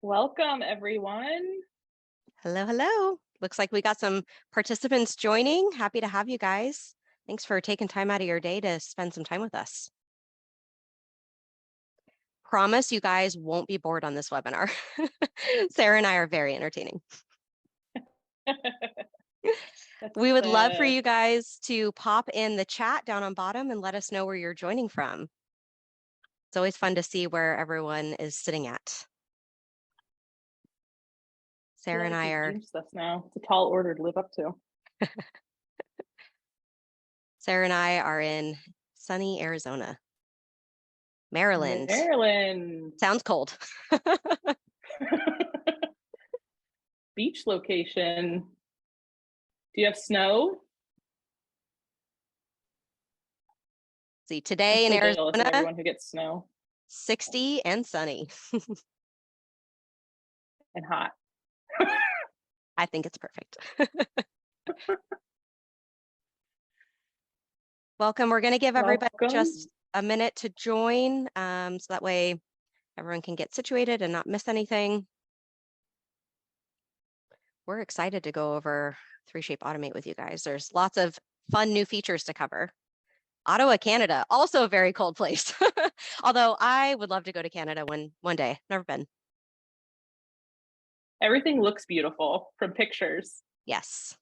Welcome, everyone. Hello, hello. Looks like we got some participants joining. Happy to have you guys. Thanks for taking time out of your day to spend some time with us. Promise you guys won't be bored on this webinar. Sarah and I are very entertaining. We would love for you guys to pop in the chat down on bottom and let us know where you're joining from. It's always fun to see where everyone is sitting at. Sarah and I are. Us now. It's a tall order to live up to. Sarah and I are in sunny Arizona. Maryland. Sounds cold. Beach location. Do you have snow? See, today in Arizona, everyone who gets snow. 60 and sunny. And hot. I think it's perfect. Welcome. We're going to give everybody just a minute to join, so that way everyone can get situated and not miss anything. We're excited to go over ThreeShape Automate with you guys. There's lots of fun new features to cover. Ottawa, Canada, also a very cold place. Although I would love to go to Canada one day. Never been. Everything looks beautiful from pictures. Yes.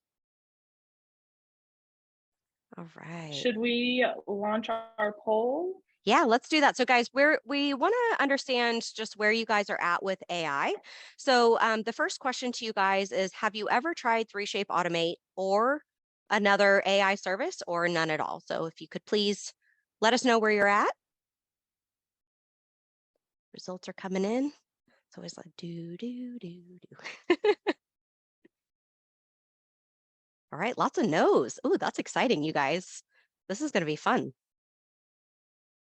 All right. Should we launch our poll? Yeah, let's do that. So guys, we want to understand just where you guys are at with AI. So the first question to you guys is, have you ever tried ThreeShape Automate or another AI service, or none at all? So if you could please let us know where you're at. Results are coming in. It's always like do. All right, lots of no's. Oh, that's exciting, you guys. This is going to be fun.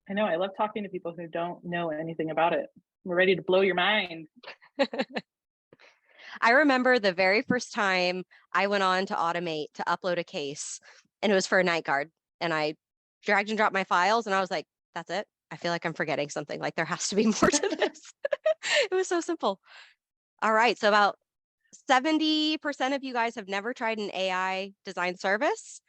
I know. I love talking to people who don't know anything about it. We're ready to blow your mind. I remember the very first time I went on to Automate to upload a case, and it was for a night guard. And I dragged and dropped my files, and I was like, that's it. I feel like I'm forgetting something. Like there has to be more to this. It was so simple. All right. So about 70% of you guys have never tried an AI design service,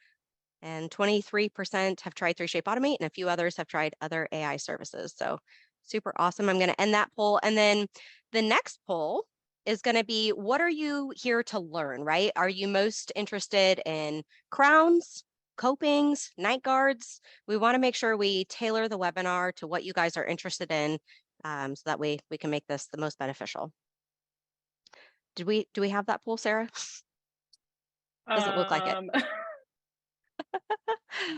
and 23% have tried ThreeShape Automate, and a few others have tried other AI services. So super awesome. I'm going to end that poll. And then the next poll is going to be, what are you here to learn, right? Are you most interested in crowns, copings, night guards? We want to make sure we tailor the webinar to what you guys are interested in, so that way we can make this the most beneficial. Do we have that poll, Sarah? Doesn't look like it.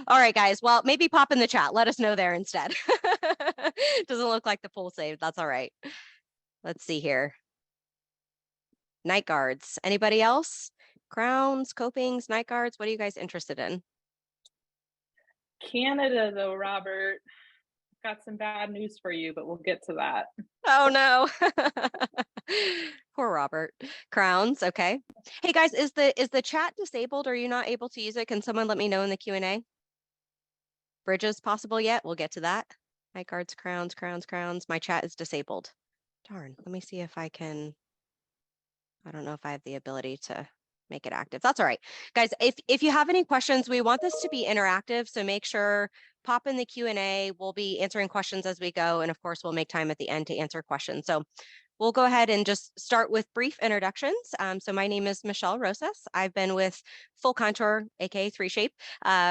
All right, guys. Well, maybe pop in the chat. Let us know there instead. Doesn't look like the poll saved. That's all right. Let's see here. Night guards. Anybody else? Crowns, copings, night guards. What are you guys interested in? Canada, though, Robert. Got some bad news for you, but we'll get to that. Oh, no. Poor Robert. Crowns. Okay. Hey, guys, is the chat disabled? Are you not able to use it? Can someone let me know in the Q&A? Bridges possible yet? We'll get to that. Night guards, crowns, crowns, crowns. My chat is disabled. Darn. Let me see if I can. I don't know if I have the ability to make it active. That's all right. Guys, if you have any questions, we want this to be interactive. So make sure, pop in the Q&A. We'll be answering questions as we go. And of course, we'll make time at the end to answer questions. So we'll go ahead and just start with brief introductions. So my name is Michelle Rosas. I've been with Full Contour, aka ThreeShape,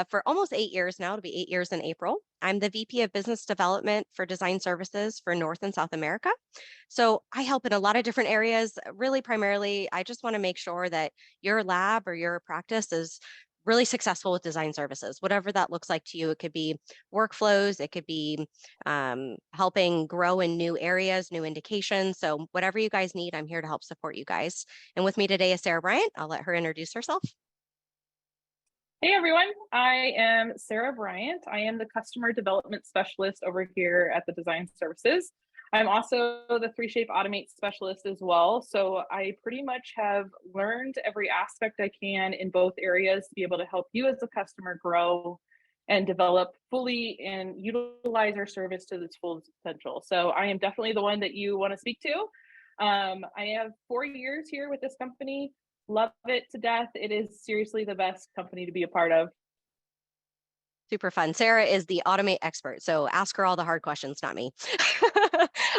for almost 8 years now. It'll be 8 years in April. I'm the VP of Business Development for Design Services for North and South America. So I help in a lot of different areas. Really, primarily, I just want to make sure that your lab or your practice is really successful with design services, whatever that looks like to you. It could be workflows, it could be helping grow in new areas, new indications. So whatever you guys need, I'm here to help support you guys. And with me today is Sarah Bryant. I'll let her introduce herself. Hey everyone, I am Sarah Bryant. I am the Customer Development Specialist over here at the Design Services. I'm also the ThreeShape Automate Specialist as well. So I pretty much have learned every aspect I can in both areas to be able to help you as a customer grow and develop fully and utilize our service to its full potential. So I am definitely the one that you want to speak to. I have 4 years here with this company. Love it to death. It is seriously the best company to be a part of. Super fun. Sarah is the Automate expert, so ask her all the hard questions, not me.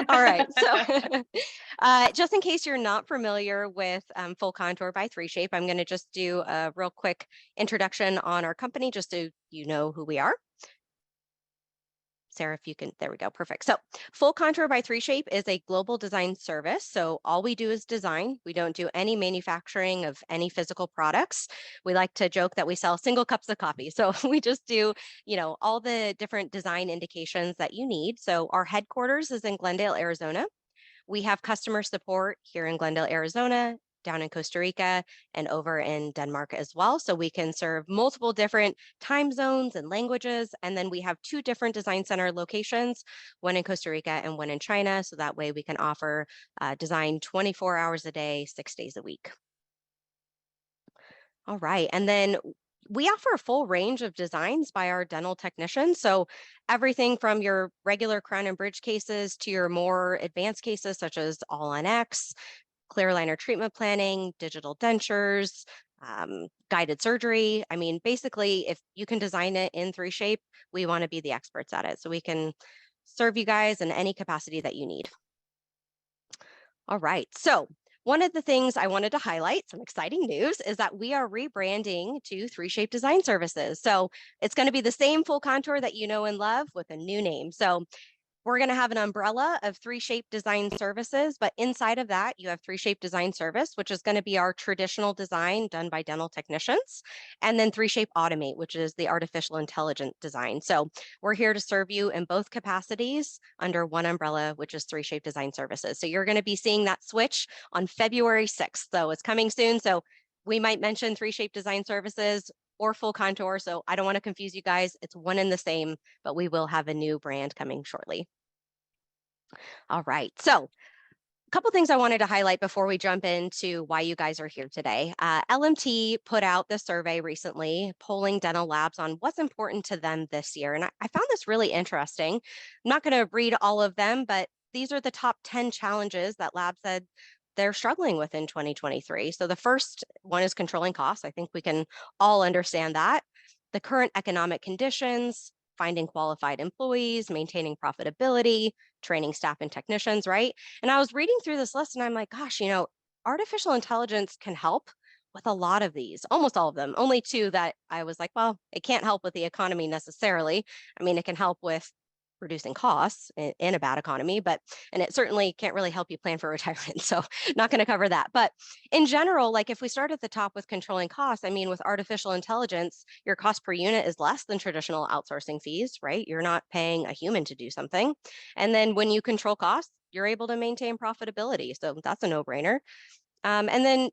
All right. So just in case you're not familiar with Full Contour by ThreeShape, I'm going to just do a real quick introduction on our company, just so you know who we are. Sarah, if you can, there we go, perfect. So Full Contour by ThreeShape is a global design service. So all we do is design. We don't do any manufacturing of any physical products. We like to joke that we sell single cups of coffee. So we just do, all the different design indications that you need. So our headquarters is in Glendale, Arizona. We have customer support here in Glendale, Arizona, down in Costa Rica, and over in Denmark as well. So we can serve multiple different time zones and languages. And then we have 2 different design center locations, one in Costa Rica and one in China. So that way we can offer design 24 hours a day, 6 days a week. All right. And then we offer a full range of designs by our dental technicians. So everything from your regular crown and bridge cases to your more advanced cases, such as all on X, clear aligner treatment planning, digital dentures, guided surgery. I mean, basically, if you can design it in ThreeShape, we want to be the experts at it. So we can serve you guys in any capacity that you need. All right. So one of the things I wanted to highlight, some exciting news, is that we are rebranding to ThreeShape Design Services. So it's going to be the same Full Contour that you know and love with a new name. So we're going to have an umbrella of ThreeShape Design Services, but inside of that, you have ThreeShape Design Service, which is going to be our traditional design done by dental technicians, and then ThreeShape Automate, which is the artificial intelligent design. So we're here to serve you in both capacities under one umbrella, which is ThreeShape Design Services. So you're going to be seeing that switch on February 6th. So it's coming soon. So we might mention ThreeShape Design Services or Full Contour. So I don't want to confuse you guys. It's one and the same, but we will have a new brand coming shortly. All right. So a couple things I wanted to highlight before we jump into why you guys are here today. LMT put out the survey recently, polling dental labs on what's important to them this year. And I found this really interesting. I'm not going to read all of them, but these are the top 10 challenges that labs said they're struggling with in 2023. So the first one is controlling costs. I think we can all understand that. The current economic conditions, finding qualified employees, maintaining profitability, training staff and technicians, right? And I was reading through this list and I'm like, gosh, artificial intelligence can help with a lot of these, almost all of them. Only 2 that I was like, well, it can't help with the economy necessarily. I mean, it can help with reducing costs in a bad economy, and it certainly can't really help you plan for retirement. So not going to cover that. But in general, like if we start at the top with controlling costs, I mean, with artificial intelligence, your cost per unit is less than traditional outsourcing fees, right? You're not paying a human to do something. And then when you control costs, you're able to maintain profitability. So that's a no-brainer. And then,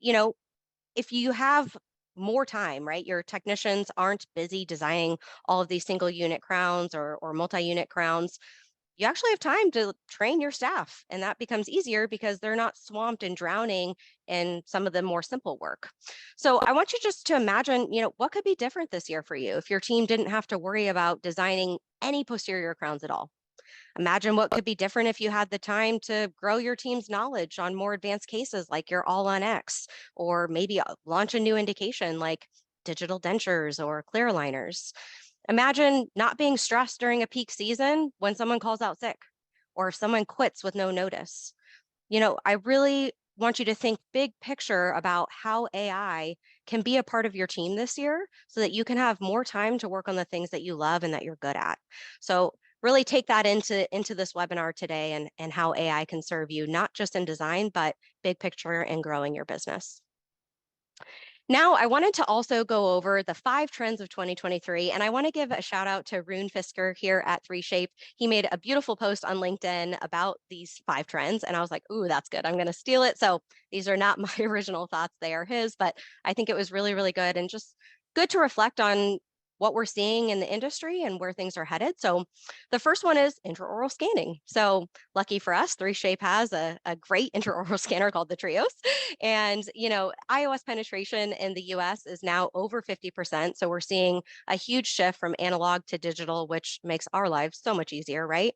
if you have more time, right? Your technicians aren't busy designing all of these single unit crowns or multi-unit crowns. You actually have time to train your staff, and that becomes easier because they're not swamped and drowning in some of the more simple work. So I want you just to imagine, what could be different this year for you if your team didn't have to worry about designing any posterior crowns at all. Imagine what could be different if you had the time to grow your team's knowledge on more advanced cases like your all on X, or maybe launch a new indication like digital dentures or clear aligners. Imagine not being stressed during a peak season when someone calls out sick or if someone quits with no notice. I really want you to think big picture about how AI can be a part of your team this year so that you can have more time to work on the things that you love and that you're good at. So really take that into this webinar today and how AI can serve you, not just in design, but big picture and growing your business. Now, I wanted to also go over the 5 trends of 2023, and I want to give a shout out to Rune Fisker here at ThreeShape. He made a beautiful post on LinkedIn about these 5 trends, and I was like, ooh, that's good. I'm going to steal it. So these are not my original thoughts. They are his, but I think it was really, really good and just good to reflect on what we're seeing in the industry and where things are headed. So the first one is intraoral scanning. So lucky for us, ThreeShape has a great intraoral scanner called the Trios. And, iOS penetration in the US is now over 50%. So we're seeing a huge shift from analog to digital, which makes our lives so much easier, right?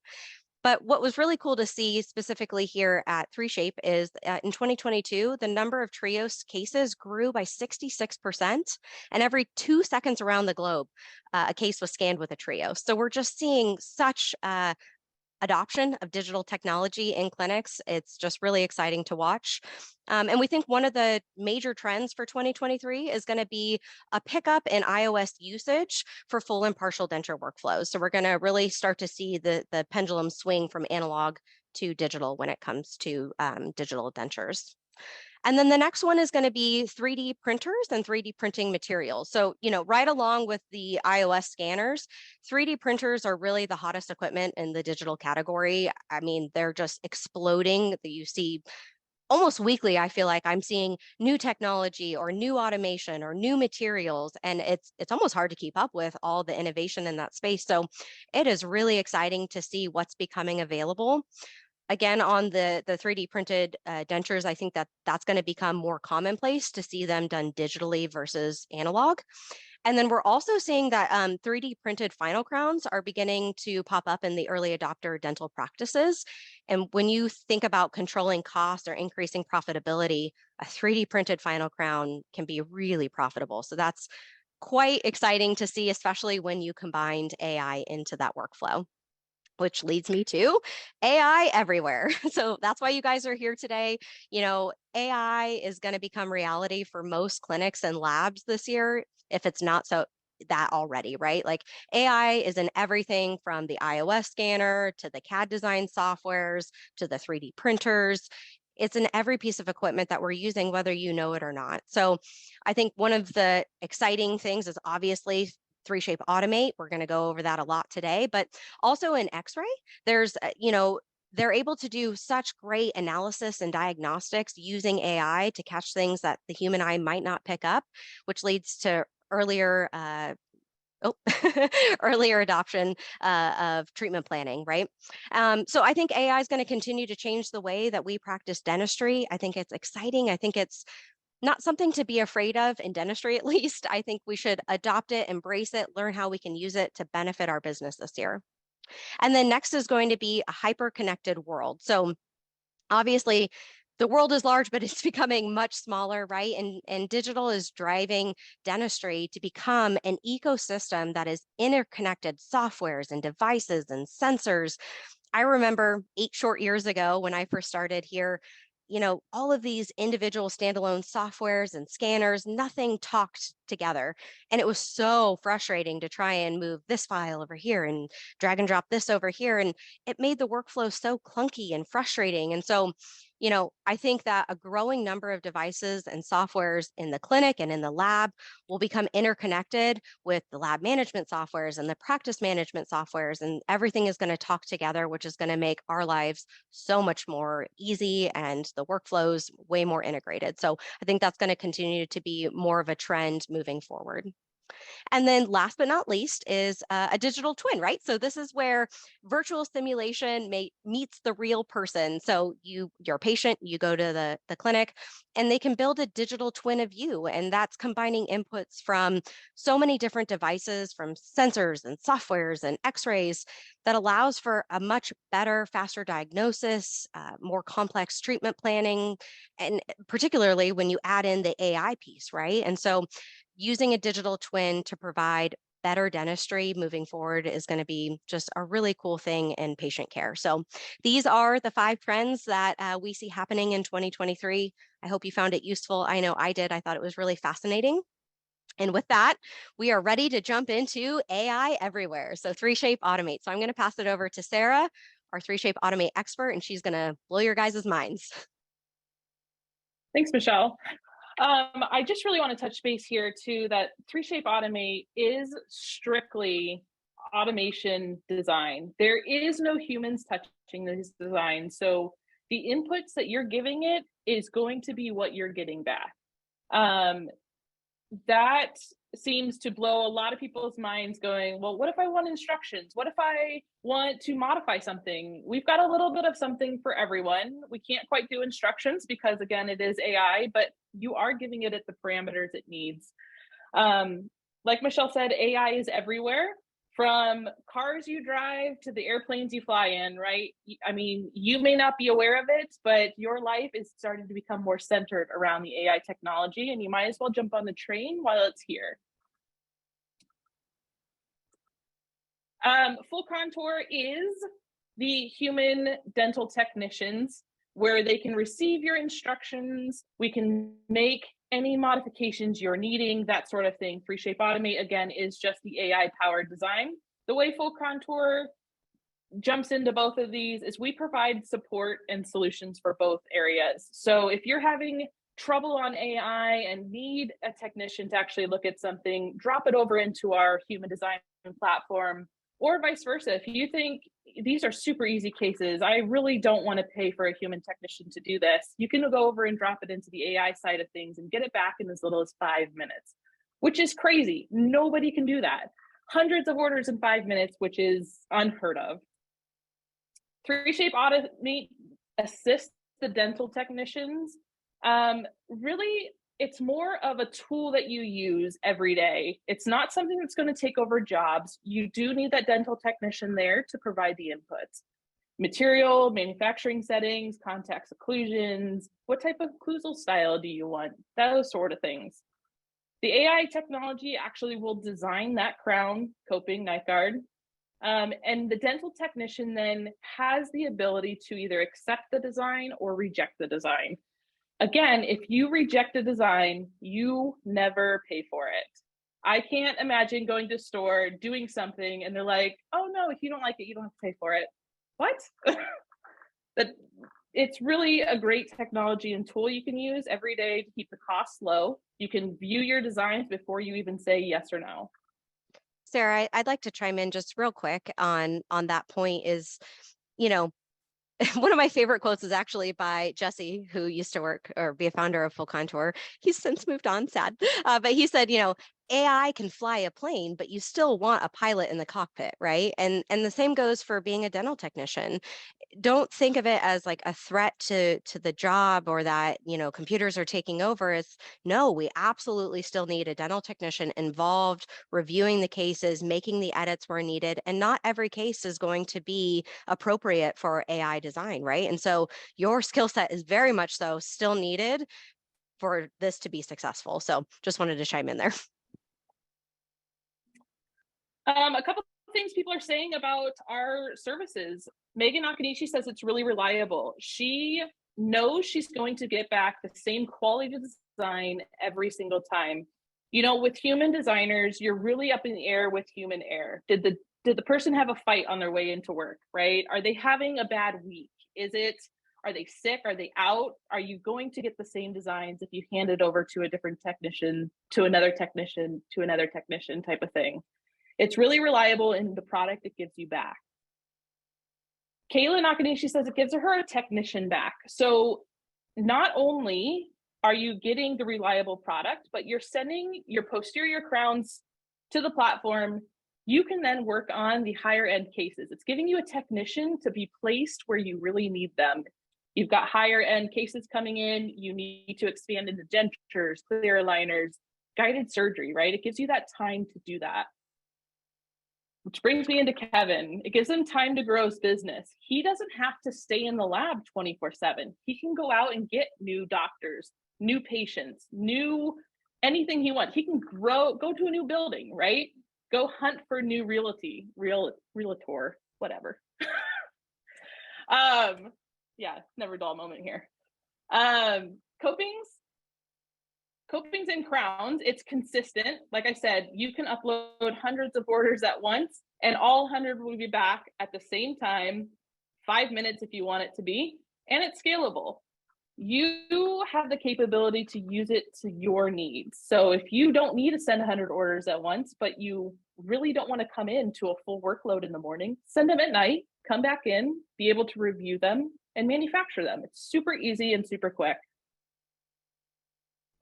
But what was really cool to see specifically here at ThreeShape is in 2022, the number of trios cases grew by 66%. And every 2 seconds around the globe, a case was scanned with a trio. So we're just seeing such adoption of digital technology in clinics. It's just really exciting to watch. And we think one of the major trends for 2023 is going to be a pickup in iOS usage for full and partial denture workflows. So we're going to really start to see the pendulum swing from analog to digital when it comes to digital dentures. And then the next one is going to be 3D printers and 3D printing materials. So, right along with the iOS scanners, 3D printers are really the hottest equipment in the digital category. I mean, they're just exploding. You see almost weekly, I feel like I'm seeing new technology or new automation or new materials, and it's almost hard to keep up with all the innovation in that space. So it is really exciting to see what's becoming available. Again, on the 3D printed dentures, I think that's going to become more commonplace to see them done digitally versus analog. And then we're also seeing that 3D printed final crowns are beginning to pop up in the early adopter dental practices. And when you think about controlling costs or increasing profitability, a 3D printed final crown can be really profitable. So that's quite exciting to see, especially when you combined AI into that workflow. Which leads me to AI everywhere. So that's why you guys are here today. AI is going to become reality for most clinics and labs this year, if it's not so that already, right? Like AI is in everything from the iOS scanner to the CAD design softwares to the 3D printers. It's in every piece of equipment that we're using, whether you know it or not. So I think one of the exciting things is obviously ThreeShape Automate. We're going to go over that a lot today, but also in X-ray, there's, they're able to do such great analysis and diagnostics using AI to catch things that the human eye might not pick up, which leads to earlier earlier adoption of treatment planning, right? So I think AI is going to continue to change the way that we practice dentistry. I think it's exciting. I think it's not something to be afraid of in dentistry, at least. I think we should adopt it, embrace it, learn how we can use it to benefit our business this year. And then next is going to be a hyper-connected world. So obviously, the world is large, but it's becoming much smaller, right? And digital is driving dentistry to become an ecosystem that is interconnected softwares and devices and sensors. I remember 8 short years ago when I first started here, all of these individual standalone softwares and scanners, nothing talked together. And it was so frustrating to try and move this file over here and drag and drop this over here. And it made the workflow so clunky and frustrating. And so, I think that a growing number of devices and softwares in the clinic and in the lab will become interconnected with the lab management softwares and the practice management softwares, and everything is going to talk together, which is going to make our lives so much more easy and the workflows way more integrated. So I think that's going to continue to be more of a trend moving forward. And then last but not least is a digital twin, right? So this is where virtual simulation meets the real person. So you're a patient, you go to the clinic, and they can build a digital twin of you. And that's combining inputs from so many different devices, from sensors and softwares and x-rays, that allows for a much better, faster diagnosis, more complex treatment planning, and particularly when you add in the AI piece, right? And so using a digital twin to provide better dentistry moving forward is going to be just a really cool thing in patient care. So these are the 5 trends that we see happening in 2023. I hope you found it useful. I know I did. I thought it was really fascinating. And with that, we are ready to jump into AI everywhere. So 3Shape Automate. So I'm going to pass it over to Sarah, our 3Shape Automate expert, and she's going to blow your guys' minds. Thanks, Michelle. I just really want to touch base here too that 3Shape Automate is strictly automation design. There is no humans touching this design. So the inputs that you're giving it is going to be what you're getting back. That seems to blow a lot of people's minds going, well, what if I want instructions? What if I want to modify something? We've got a little bit of something for everyone. We can't quite do instructions because, again, it is AI, but you are giving it the parameters it needs. Like Michelle said, AI is everywhere. From cars you drive to the airplanes you fly in, right? I mean, you may not be aware of it, but your life is starting to become more centered around the AI technology, and you might as well jump on the train while it's here. Full contour is the human dental technicians, where they can receive your instructions. We can make any modifications you're needing, that sort of thing. ThreeShape Automate, again, is just the AI-powered design. The way Full Contour jumps into both of these is we provide support and solutions for both areas. So if you're having trouble on AI and need a technician to actually look at something, drop it over into our human design platform, or vice versa. If you think these are super easy cases, I really don't want to pay for a human technician to do this, you can go over and drop it into the AI side of things and get it back in as little as 5 minutes, which is crazy. Nobody can do that. Hundreds of orders in 5 minutes, which is unheard of. ThreeShape Automate assists the dental technicians. Really, it's more of a tool that you use every day. It's not something that's going to take over jobs. You do need that dental technician there to provide the inputs. Material, manufacturing settings, contacts, occlusions, what type of occlusal style do you want? Those sort of things. The AI technology actually will design that crown, coping, night guard, and the dental technician then has the ability to either accept the design or reject the design. Again, if you reject a design, you never pay for it. I can't imagine going to a store, doing something, and they're like, oh no, if you don't like it, you don't have to pay for it. What? But it's really a great technology and tool you can use every day to keep the costs low. You can view your designs before you even say yes or no. Sarah, I'd like to chime in just real quick on that point is, one of my favorite quotes is actually by Jesse, who used to work or be a founder of Full Contour. He's since moved on, sad. But he said, AI can fly a plane, but you still want a pilot in the cockpit, right? And the same goes for being a dental technician. Don't think of it as like a threat to the job or that computers are taking over. It's no, we absolutely still need a dental technician involved, reviewing the cases, making the edits where needed, and not every case is going to be appropriate for AI design, right? And so your skill set is very much so still needed for this to be successful. So just wanted to chime in there. A couple of things people are saying about our services. Megan Nakanishi says it's really reliable. She knows she's going to get back the same quality design every single time. With human designers, you're really up in the air with human error. Did the person have a fight on their way into work, right? Are they having a bad week? Are they sick? Are they out? Are you going to get the same designs if you hand it over to a different technician, to another technician, to another technician type of thing? It's really reliable in the product it gives you back. Kayla Nakanishi says it gives her a technician back. So not only are you getting the reliable product, but you're sending your posterior crowns to the platform. You can then work on the higher end cases. It's giving you a technician to be placed where you really need them. You've got higher end cases coming in. You need to expand into dentures, clear aligners, guided surgery, right? It gives you that time to do that. Which brings me into Kevin. It gives him time to grow his business. He doesn't have to stay in the lab 24/7. He can go out and get new doctors, new patients, anything he wants. He can go to a new building, right? Go hunt for new realtor, whatever. Yeah, never dull moment here. Copings and crowns, it's consistent. Like I said, you can upload hundreds of orders at once and all 100 will be back at the same time, 5 minutes if you want it to be, and it's scalable. You have the capability to use it to your needs. So if you don't need to send 100 orders at once, but you really don't want to come in to a full workload in the morning, send them at night, come back in, be able to review them and manufacture them. It's super easy and super quick.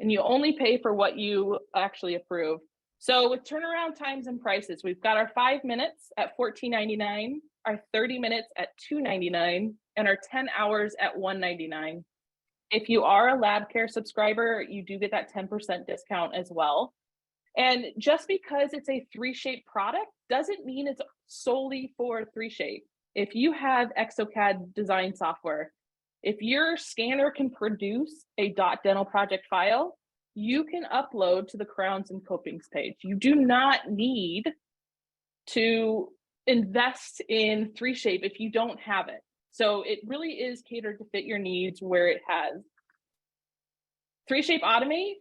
And you only pay for what you actually approve. So with turnaround times and prices, we've got our 5 minutes at $14.99, our 30 minutes at $2.99, and our 10 hours at $1.99. If you are a LabCare subscriber, you do get that 10% discount as well. And just because it's a ThreeShape product doesn't mean it's solely for ThreeShape. If you have exocad design software, if your scanner can produce a .dental project file, you can upload to the crowns and copings page. You do not need to invest in ThreeShape if you don't have it. So it really is catered to fit your needs where it has. ThreeShape Automate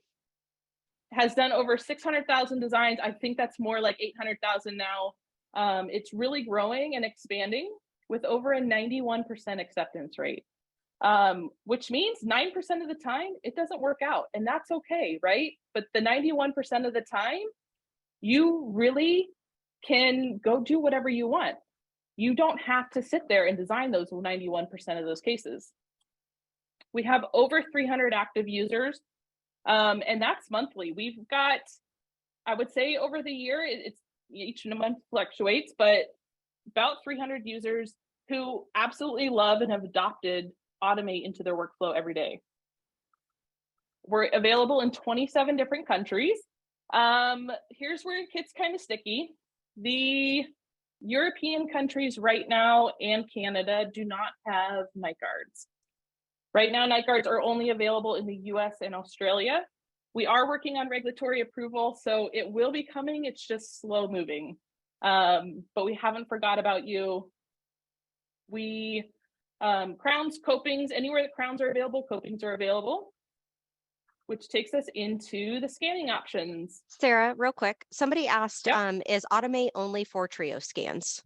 has done over 600,000 designs. I think that's more like 800,000 now. It's really growing and expanding with over a 91% acceptance rate, which means 9% of the time it doesn't work out, and that's okay, right? But the 91% of the time, you really can go do whatever you want. You don't have to sit there and design those 91% of those cases. We have over 300 active users, and that's monthly. We've got, I would say over the year, it's each month fluctuates, but about 300 users who absolutely love and have adopted Automate into their workflow every day. We're available in 27 different countries. Here's where it gets kind of sticky. The European countries right now and Canada do not have night guards. Right now, night guards are only available in the US and Australia. We are working on regulatory approval, so it will be coming. It's just slow moving. But we haven't forgot about you. We, crowns, copings, anywhere that crowns are available, copings are available, which takes us into the scanning options. Sarah, real quick, somebody asked, Yep. is Automate only for Trio scans?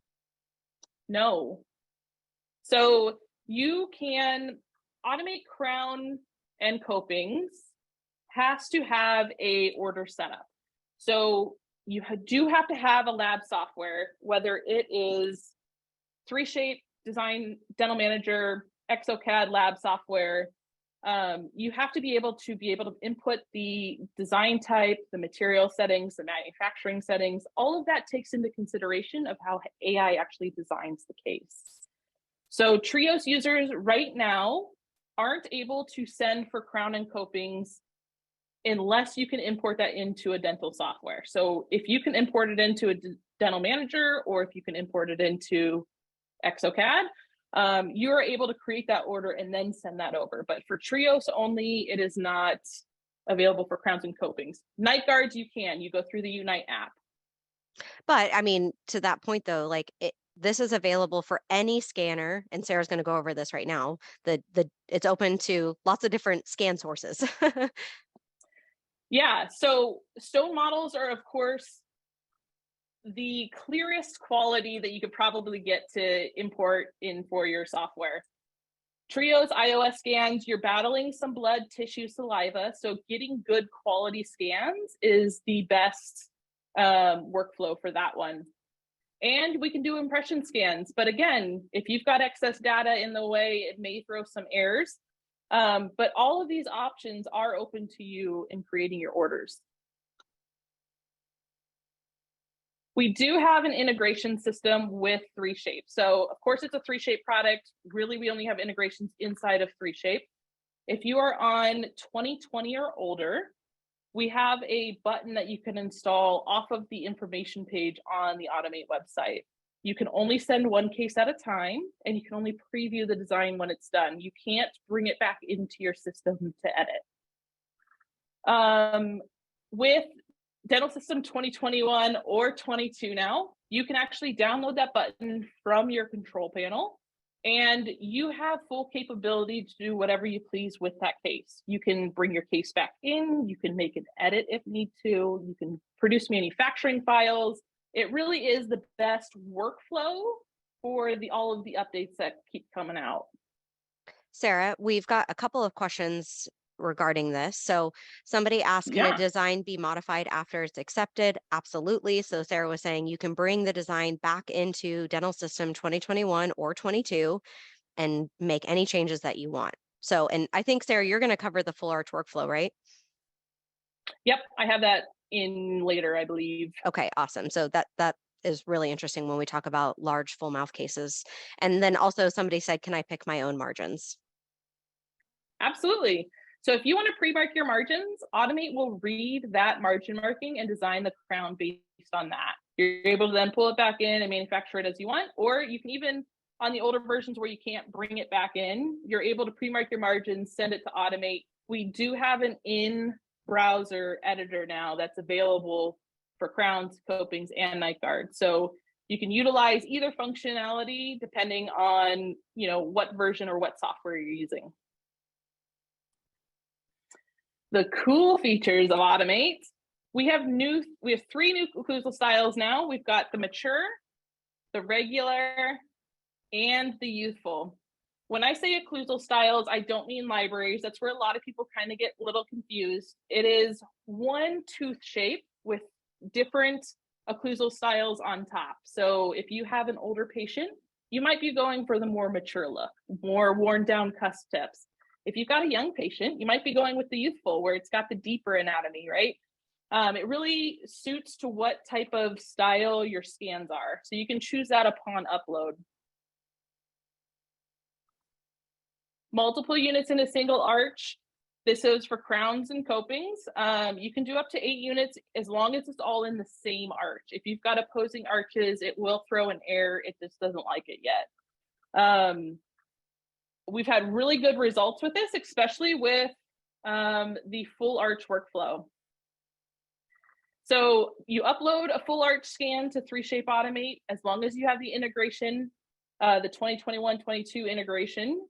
No. So you can Automate crown and copings has to have a order setup. So you do have to have a lab software, whether it is ThreeShape, Design, Dental Manager, exocad lab software. You have to be able to input the design type, the material settings, the manufacturing settings. All of that takes into consideration of how AI actually designs the case. So Trios users right now aren't able to send for crown and copings unless you can import that into a dental software. So if you can import it into a dental manager, or if you can import it into exocad, you are able to create that order and then send that over. But for Trios only, it is not available for crowns and copings. Night guards, you go through the Unite app. But I mean, to that point though, like this is available for any scanner, and Sarah's going to go over this right now. It's open to lots of different scan sources. Yeah, so stone models are, of course, the clearest quality that you could probably get to import in for your software. Trios iOS scans, you're battling some blood, tissue, saliva, so getting good quality scans is the best workflow for that one. And we can do impression scans, but again, if you've got excess data in the way, it may throw some errors. But all of these options are open to you in creating your orders. We do have an integration system with ThreeShape. So of course it's a ThreeShape product. Really, we only have integrations inside of ThreeShape. If you are on 2020 or older, we have a button that you can install off of the information page on the Automate website. You can only send one case at a time, and you can only preview the design when it's done. You can't bring it back into your system to edit. With Dental System 2021 or 22 now, you can actually download that button from your control panel, and you have full capability to do whatever you please with that case. You can bring your case back in, you can make an edit if need to, you can produce manufacturing files. It really is the best workflow for all of the updates that keep coming out. Sarah, we've got a couple of questions regarding this. So somebody asked, can a design be modified after it's accepted? Absolutely. So Sarah was saying you can bring the design back into Dental System 2021 or 22 and make any changes that you want. So, and I think, Sarah, you're going to cover the full arch workflow, right? Yep, I have that in later, I believe. Okay, awesome. So that is really interesting when we talk about large full mouth cases. And then also somebody said, can I pick my own margins? Absolutely. So if you want to pre-mark your margins, Automate will read that margin marking and design the crown based on that. You're able to then pull it back in and manufacture it as you want, or you can even, on the older versions where you can't bring it back in, you're able to pre-mark your margins, send it to Automate. We do have an in-browser editor now that's available for crowns, copings, and night guards. So you can utilize either functionality depending on, you know, what version or what software you're using. The cool features of Automate, we have 3 new occlusal styles now. We've got the mature, the regular, and the youthful. When I say occlusal styles, I don't mean libraries. That's where a lot of people kind of get a little confused. It is one tooth shape with different occlusal styles on top. So if you have an older patient, you might be going for the more mature look, more worn down cusp tips. If you've got a young patient, you might be going with the youthful, where it's got the deeper anatomy, right? It really suits to what type of style your scans are. So you can choose that upon upload. Multiple units in a single arch. This is for crowns and copings. You can do up to 8 units as long as it's all in the same arch. If you've got opposing arches, it will throw an error. It just doesn't like it yet. We've had really good results with this, especially with the full arch workflow. So you upload a full arch scan to ThreeShape Automate as long as you have the integration, the 2021-22 integration.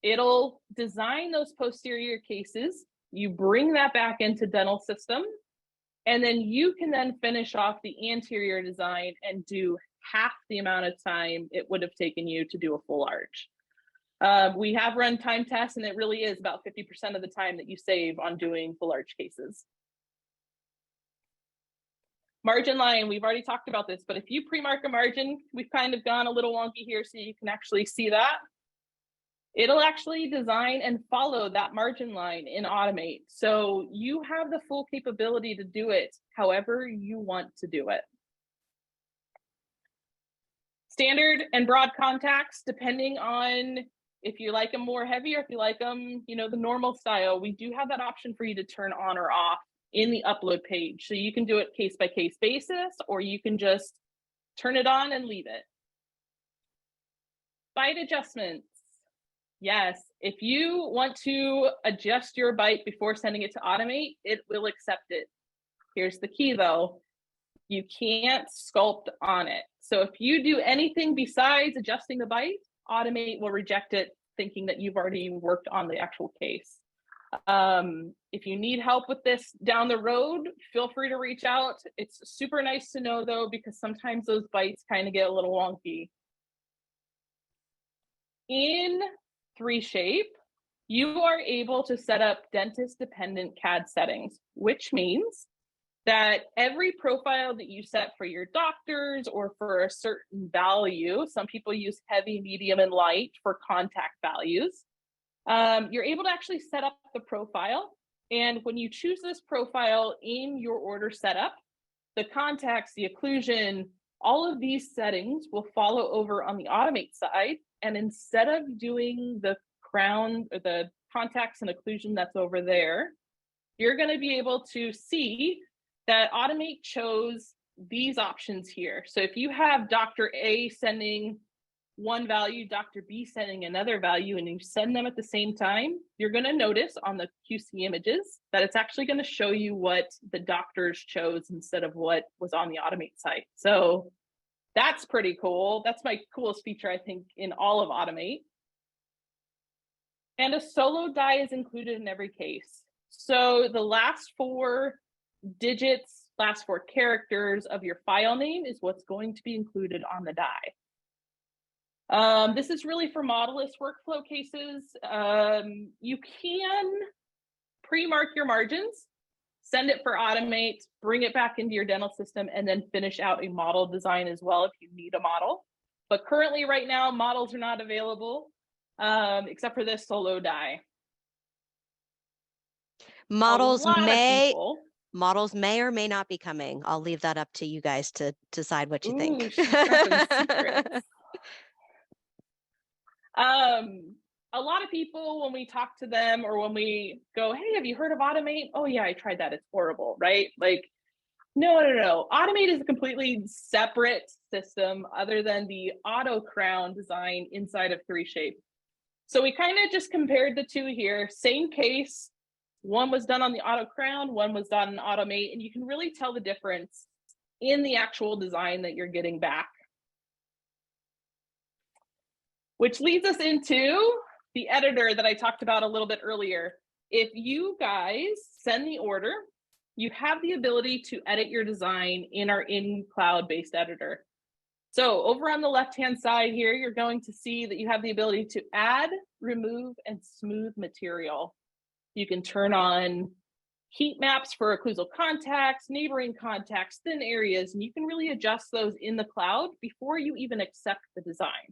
It'll design those posterior cases. You bring that back into dental system, and then you can then finish off the anterior design and do half the amount of time it would have taken you to do a full arch. We have run time tests, and it really is about 50% of the time that you save on doing full arch cases. Margin line, we've already talked about this, but if you pre-mark a margin, we've kind of gone a little wonky here so you can actually see that. It'll actually design and follow that margin line in Automate. So you have the full capability to do it however you want to do it. Standard and broad contacts, depending on if you like them more heavy or if you like them, you know, the normal style, we do have that option for you to turn on or off in the upload page. So you can do it case by case basis, or you can just turn it on and leave it. Bite adjustments. Yes, if you want to adjust your bite before sending it to Automate, it will accept it. Here's the key though, you can't sculpt on it. So if you do anything besides adjusting the bite, Automate will reject it, thinking that you've already worked on the actual case. If you need help with this down the road, feel free to reach out. It's super nice to know though, because sometimes those bites kind of get a little wonky. In ThreeShape, you are able to set up dentist-dependent CAD settings, which means that every profile that you set for your doctors or for a certain value, some people use heavy, medium, and light for contact values, you're able to actually set up the profile. And when you choose this profile in your order setup, the contacts, the occlusion, all of these settings will follow over on the Automate side. And instead of doing the crown or the contacts and occlusion that's over there, you're going to be able to see that Automate chose these options here. So if you have Dr. A sending one value, Dr. B sending another value, and you send them at the same time, you're going to notice on the QC images that it's actually going to show you what the doctors chose instead of what was on the Automate site. So that's pretty cool. That's my coolest feature, I think, in all of Automate. And a solo die is included in every case. So the last 4 digits, last 4 characters of your file name is what's going to be included on the die. This is really for modelless workflow cases. You can pre-mark your margins, send it for Automate, bring it back into your dental system, and then finish out a model design as well if you need a model. But currently right now, models are not available, except for this solo die. Models may or may not be coming. I'll leave that up to you guys to decide what you think. She's dropping secrets. a lot of people, when we talk to them or when we go, hey, have you heard of Automate? Oh yeah, I tried that. It's horrible, right? Like, no. Automate is a completely separate system other than the auto crown design inside of ThreeShape. So we kind of just compared the two here. Same case. One was done on the auto crown, one was done on Automate, and you can really tell the difference in the actual design that you're getting back. Which leads us into the editor that I talked about a little bit earlier. If you guys send the order, you have the ability to edit your design in our in-cloud-based editor. So over on the left-hand side here, you're going to see that you have the ability to add, remove, and smooth material. You can turn on heat maps for occlusal contacts, neighboring contacts, thin areas, and you can really adjust those in the cloud before you even accept the design.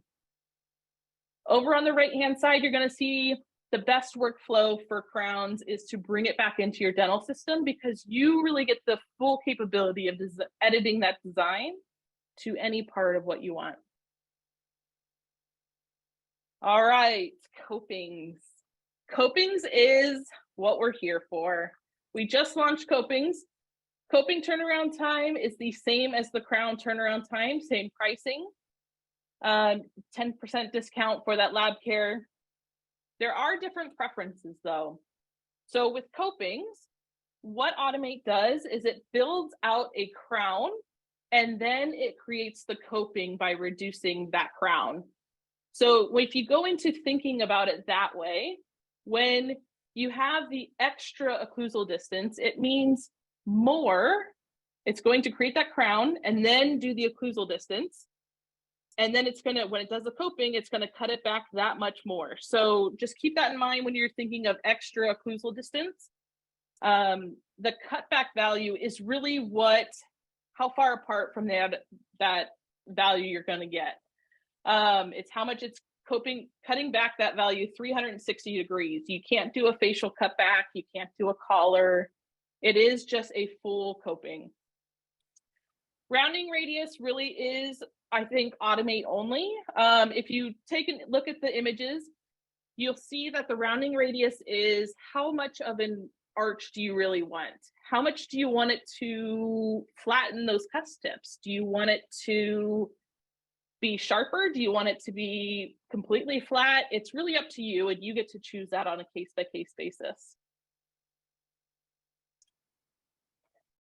Over on the right-hand side, you're going to see the best workflow for crowns is to bring it back into your dental system, because you really get the full capability of editing that design to any part of what you want. All right, Copings. Copings is what we're here for. We just launched Copings. Coping turnaround time is the same as the crown turnaround time, same pricing. 10% discount for that lab care. There are different preferences though. So with Copings, what Automate does is it builds out a crown and then it creates the coping by reducing that crown. So if you go into thinking about it that way, when you have the extra occlusal distance, it means more. It's going to create that crown and then do the occlusal distance. And then it's going to, when it does the coping, it's going to cut it back that much more. So just keep that in mind when you're thinking of extra occlusal distance. The cutback value is really how far apart from that value you're going to get. It's how much it's cutting back that value 360 degrees. You can't do a facial cutback. You can't do a collar. It is just a full coping. Rounding radius really is, I think, Automate only. If you take a look at the images, you'll see that the rounding radius is how much of an arch do you really want? How much do you want it to flatten those cusp tips? Do you want it to be sharper? Do you want it to be completely flat? It's really up to you, and you get to choose that on a case-by-case basis.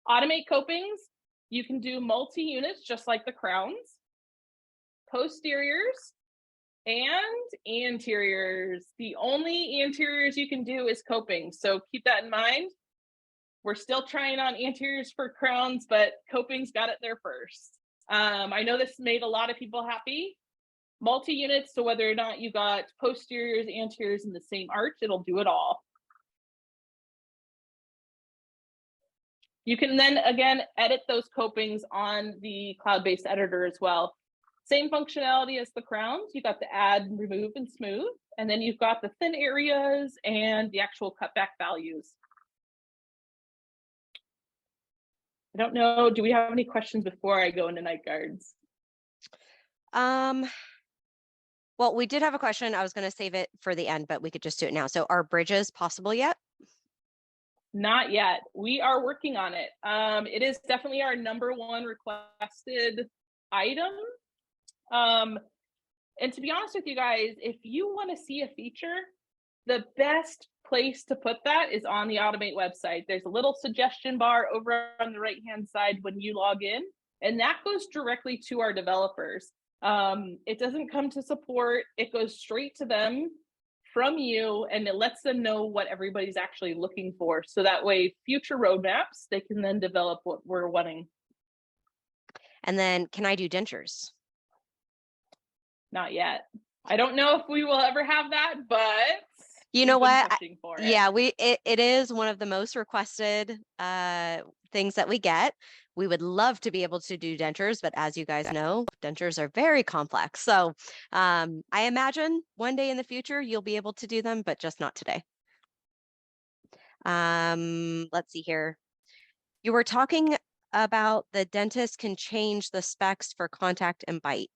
Automate copings. You can do multi-units just like the crowns, posteriors, and anteriors. The only anteriors you can do is coping, so keep that in mind. We're still trying on anteriors for crowns, but copings got it there first. I know this made a lot of people happy. Multi-units, so whether or not you got posteriors, anteriors in the same arch, it'll do it all. You can then, again, edit those copings on the cloud-based editor as well. Same functionality as the crowns. You got the add, remove, and smooth. And then you've got the thin areas and the actual cutback values. I don't know, do we have any questions before I go into night guards? Well, we did have a question. I was going to save it for the end, but we could just do it now. So are bridges possible yet? Not yet. We are working on it. It is definitely our #1 requested item. And to be honest with you guys, if you want to see a feature, the best place to put that is on the Automate website. There's a little suggestion bar over on the right-hand side when you log in, and that goes directly to our developers. It doesn't come to support. It goes straight to them from you, and it lets them know what everybody's actually looking for. So that way, future roadmaps, they can then develop what we're wanting. And then can I do dentures? Not yet. I don't know if we will ever have that, but you know what? Yeah, it is one of the most requested things that we get. We would love to be able to do dentures, but as you guys know, dentures are very complex. So I imagine one day in the future you'll be able to do them, but just not today. Let's see here. You were talking about the dentist can change the specs for contact and bite.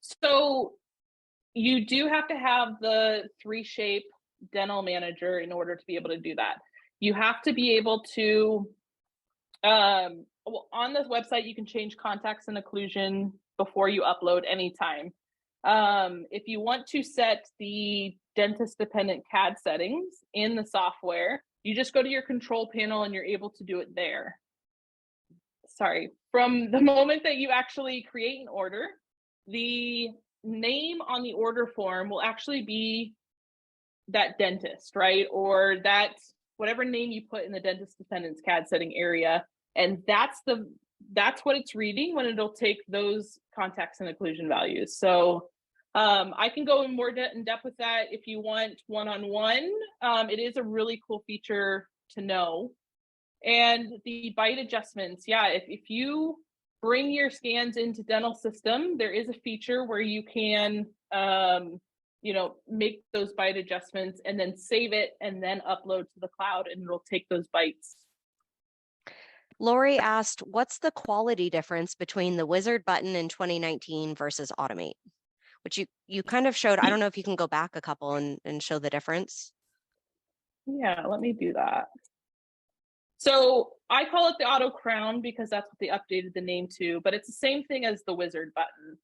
So you do have to have the ThreeShape dental manager in order to be able to do that. You have to be able to, well, on this website, you can change contacts and occlusion before you upload anytime. If you want to set the dentist dependent CAD settings in the software, you just go to your control panel and you're able to do it there. Sorry, from the moment that you actually create an order, the name on the order form will actually be that dentist, right? Or that whatever name you put in the dentist dependence CAD setting area. And that's what it's reading when it'll take those contacts and occlusion values. So I can go in more in depth with that if you want one-on-one. It is a really cool feature to know. And the bite adjustments, yeah, if you bring your scans into Dental System, there is a feature where you can, make those bite adjustments and then save it and then upload to the cloud, and it'll take those bites. Lori asked, what's the quality difference between the wizard button in 2019 versus Automate? Which you kind of showed. I don't know if you can go back a couple and show the difference. Yeah, let me do that. So I call it the auto crown because that's what they updated the name to, but it's the same thing as the wizard button.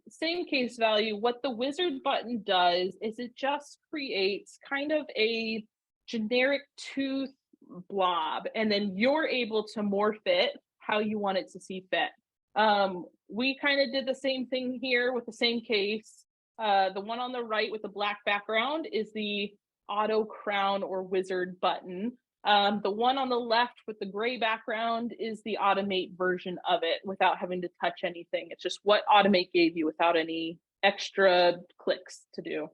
Same case value. What the wizard button does is it just creates kind of a generic tooth blob, and then you're able to morph it how you want it to see fit. We kind of did the same thing here with the same case. The one on the right with the black background is the auto crown or wizard button. The one on the left with the gray background is the Automate version of it without having to touch anything. It's just what Automate gave you without any extra clicks to do.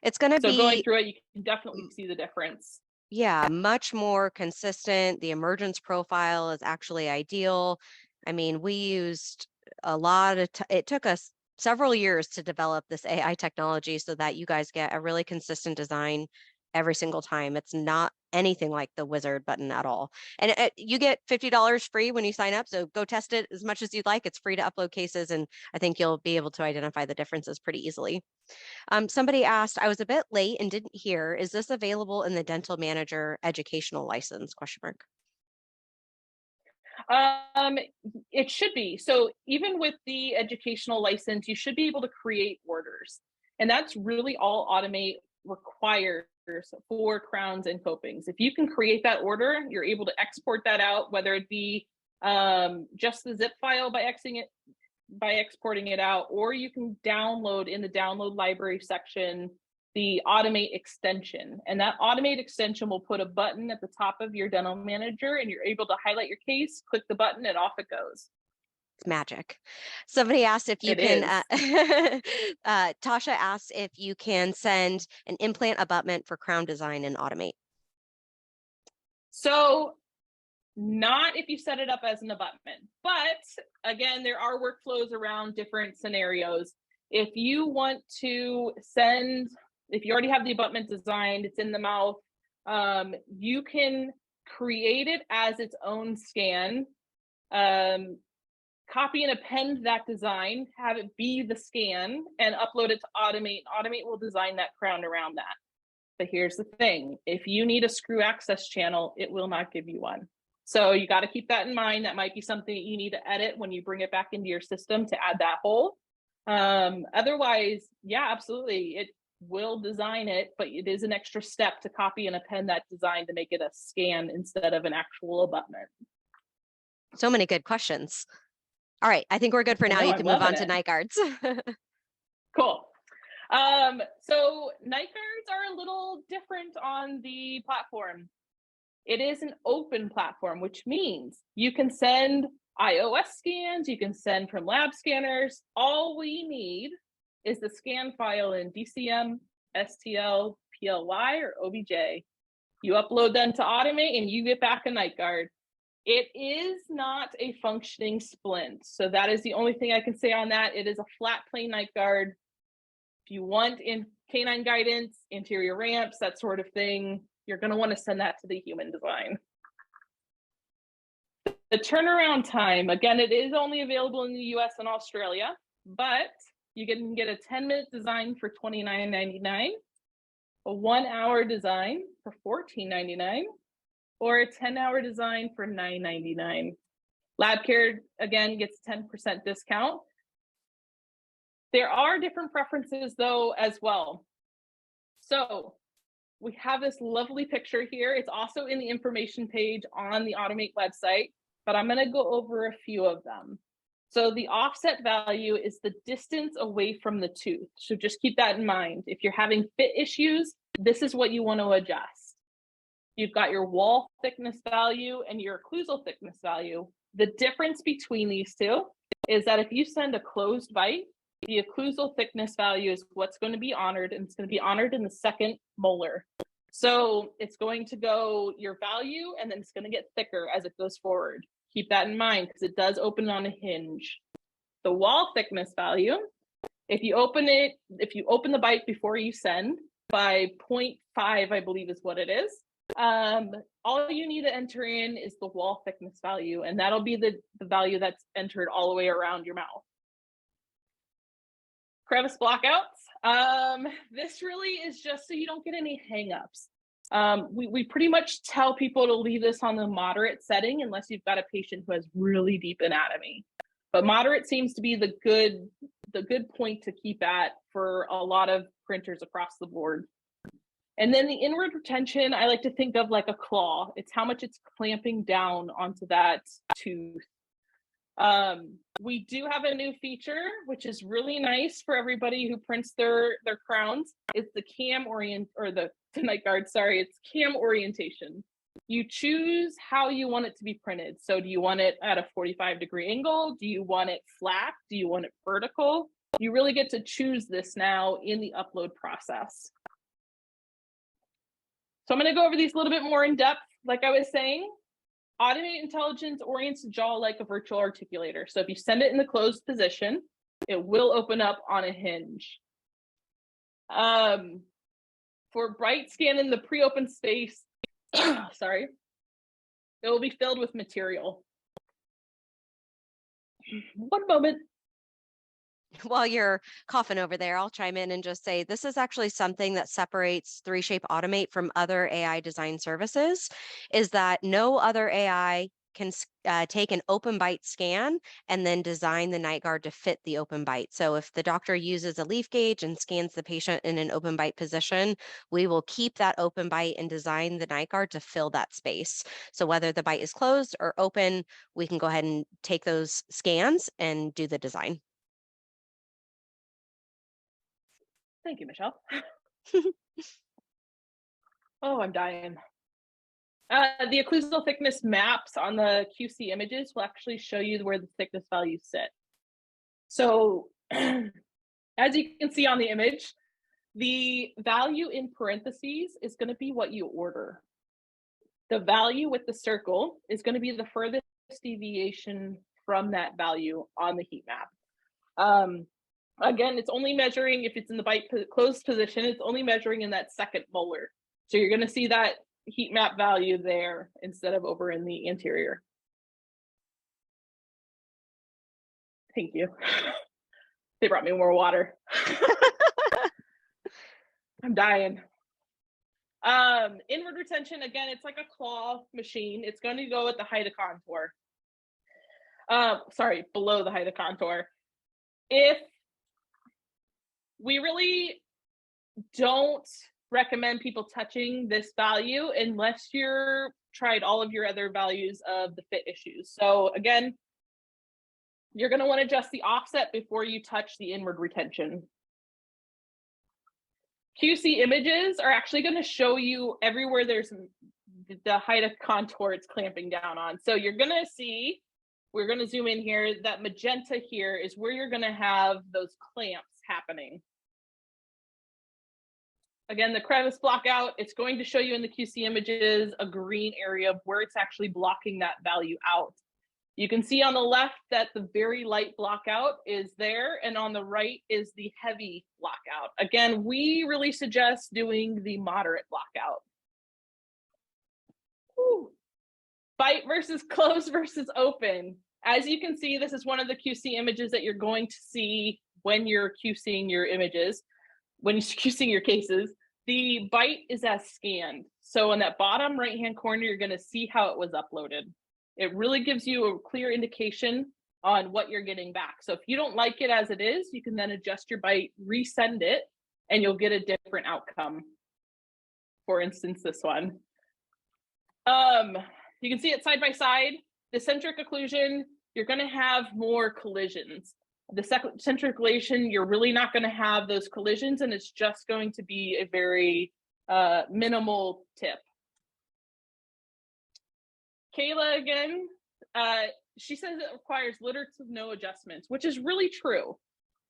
It's going to be, going through it, you can definitely see the difference. Yeah, much more consistent. The emergence profile is actually ideal. I mean, we used a lot of, it took us several years to develop this AI technology so that you guys get a really consistent design every single time. It's not anything like the wizard button at all. And you get $50 free when you sign up. So go test it as much as you'd like. It's free to upload cases. And I think you'll be able to identify the differences pretty easily. Somebody asked, I was a bit late and didn't hear, is this available in the Dental Manager educational license, ? It should be. So even with the educational license, you should be able to create orders. And that's really all Automate requires for crowns and copings. If you can create that order, you're able to export that out, whether it be just the zip file by exporting it out, or you can download in the download library section the Automate extension. And that Automate extension will put a button at the top of your dental manager, and you're able to highlight your case, click the button, and off it goes. It's magic. Somebody asked if you Tasha asked if you can send an implant abutment for crown design in Automate. So not if you set it up as an abutment, but again, there are workflows around different scenarios. If you want to send, if you already have the abutment designed, it's in the mouth, you can create it as its own scan, copy and append that design, have it be the scan, and upload it to Automate. Automate will design that crown around that. But here's the thing, if you need a screw access channel, it will not give you one. So you got to keep that in mind. That might be something that you need to edit when you bring it back into your system to add that hole. Otherwise, yeah, absolutely. It will design it, but it is an extra step to copy and append that design to make it a scan instead of an actual abutment. So many good questions. All right, I think we're good for now. You can move on to night guards. Cool. So night guards are a little different on the platform. It is an open platform, which means you can send iOS scans, you can send from lab scanners. All we need is the scan file in DCM, STL, PLY, or OBJ. You upload them to Automate and you get back a night guard. It is not a functioning splint. So that is the only thing I can say on that. It is a flat plane night guard. If you want in canine guidance, interior ramps, that sort of thing, you're going to want to send that to the human design. The turnaround time, again, it is only available in the US and Australia. but you can get a 10-minute design for $29.99, a 1-hour design for $14.99, or a 10-hour design for $9.99. Lab Care, again, gets 10% discount. There are different preferences, though, as well. So we have this lovely picture here. It's also in the information page on the Automate website, but I'm going to go over a few of them. So the offset value is the distance away from the tooth. So just keep that in mind. If you're having fit issues, this is what you want to adjust. You've got your wall thickness value and your occlusal thickness value. The difference between these two is that if you send a closed bite, the occlusal thickness value is what's going to be honored, and it's going to be honored in the second molar. So it's going to go your value, and then it's going to get thicker as it goes forward. Keep that in mind because it does open on a hinge. The wall thickness value, if you open the bite before you send by 0.5, I believe is what it is, all you need to enter in is the wall thickness value, and that'll be the value that's entered all the way around your mouth. Crevice blockouts. This really is just so you don't get any hangups. We pretty much tell people to leave this on the moderate setting unless you've got a patient who has really deep anatomy. But moderate seems to be the good point to keep at for a lot of printers across the board. And then the inward retention, I like to think of like a claw. It's how much it's clamping down onto that tooth. We do have a new feature, which is really nice for everybody who prints their crowns. It's the night guard, sorry, it's cam orientation. You choose how you want it to be printed. So do you want it at a 45-degree angle? Do you want it flat? Do you want it vertical? You really get to choose this now in the upload process. So I'm going to go over these a little bit more in depth. Like I was saying, Automate Intelligence orients the jaw like a virtual articulator. So if you send it in the closed position, it will open up on a hinge. For bright scan in the pre-open space, sorry, it will be filled with material. One moment. While you're coughing over there, I'll chime in and just say this is actually something that separates ThreeShape Automate from other AI design services, is that no other AI can take an open bite scan and then design the night guard to fit the open bite. So if the doctor uses a leaf gauge and scans the patient in an open bite position, we will keep that open bite and design the night guard to fill that space. So whether the bite is closed or open, we can go ahead and take those scans and do the design. Thank you, Michelle. Oh, I'm dying. The occlusal thickness maps on the QC images will actually show you where the thickness values sit. So as you can see on the image, the value in parentheses is going to be what you order. The value with the circle is going to be the furthest deviation from that value on the heat map. Again, it's only measuring, if it's in the bite closed position, it's only measuring in that second molar. So you're going to see that heat map value there instead of over in the anterior. Thank you. They brought me more water. I'm dying. Inward retention, again, it's like a claw machine. It's going to go at the height of contour. Sorry, below the height of contour. If we really don't recommend people touching this value unless you're tried all of your other values of the fit issues. So again, you're going to want to adjust the offset before you touch the inward retention. QC images are actually going to show you everywhere there's the height of contour it's clamping down on. So you're going to see, we're going to zoom in here, that magenta here is where you're going to have those clamps happening. Again, the crevice blockout, it's going to show you in the QC images a green area of where it's actually blocking that value out. You can see on the left that the very light blockout is there, and on the right is the heavy blockout. Again, we really suggest doing the moderate blockout. Whew. Bite versus close versus open. as you can see, this is one of the QC images that you're going to see when you're QCing your images, when you're QCing your cases. The bite is as scanned. So in that bottom right-hand corner, you're going to see how it was uploaded. It really gives you a clear indication on what you're getting back. So if you don't like it as it is, you can then adjust your bite, resend it, and you'll get a different outcome. For instance, this one. You can see it side by side. The centric occlusion, you're going to have more collisions. The centric occlusion, you're really not going to have those collisions, and it's just going to be a very minimal tip. Kayla again, she says it requires little to no adjustments, which is really true.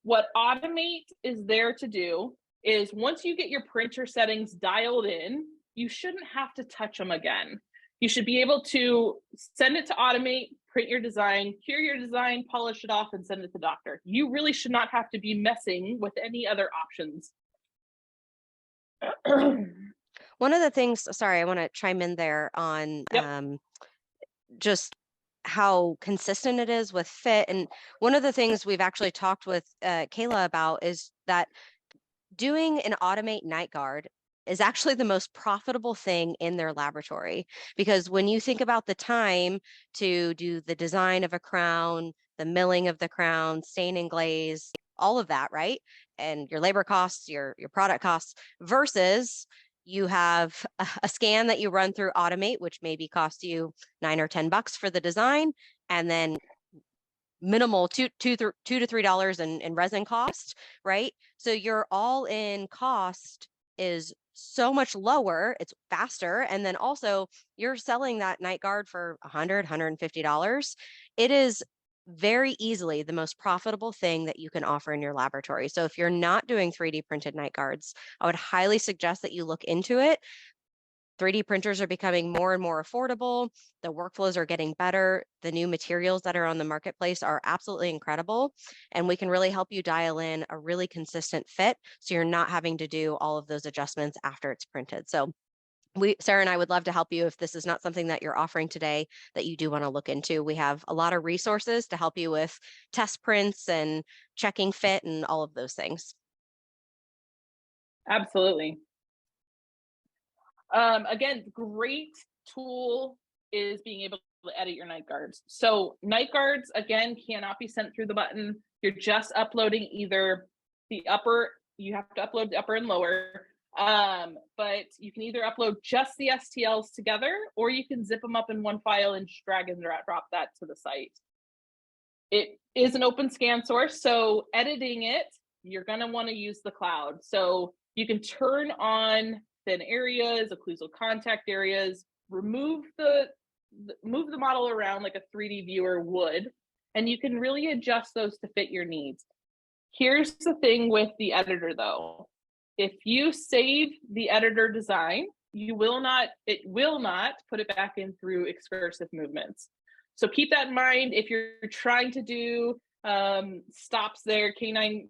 What Automate is there to do is once you get your printer settings dialed in, you shouldn't have to touch them again. You should be able to send it to Automate, print your design, cure your design, polish it off, and send it to the doctor. You really should not have to be messing with any other options. One of the things, sorry, I want to chime in there on just how consistent it is with fit. And one of the things we've actually talked with Kayla about is that doing an Automate night guard is actually the most profitable thing in their laboratory. Because when you think about the time to do the design of a crown, the milling of the crown, stain and glaze, all of that, right? And your labor costs, your product costs, versus you have a scan that you run through Automate, which maybe costs you $9 or $10 for the design, and then minimal $2 to $3 in resin cost, right? So your all-in cost is so much lower, it's faster, and then also you're selling that night guard for $100, $150. It is very easily the most profitable thing that you can offer in your laboratory. So if you're not doing 3D printed night guards, I would highly suggest that you look into it. 3D printers are becoming more and more affordable. The workflows are getting better. The new materials that are on the marketplace are absolutely incredible. And we can really help you dial in a really consistent fit so you're not having to do all of those adjustments after it's printed. So Sarah and I would love to help you if this is not something that you're offering today that you do want to look into. We have a lot of resources to help you with test prints and checking fit and all of those things. Absolutely. Again, great tool is being able to edit your night guards. So night guards, again, cannot be sent through the button. You're just uploading either the upper, you have to upload the upper and lower, but you can either upload just the STLs together, or you can zip them up in one file and just drag and drop that to the site. It is an open scan source, so editing it, you're going to want to use the cloud. So you can turn on thin areas, occlusal contact areas, move the model around like a 3D viewer would, and you can really adjust those to fit your needs. Here's the thing with the editor though. If you save the editor design, it will not put it back in through excursive movements. So keep that in mind if you're trying to do stops there, canine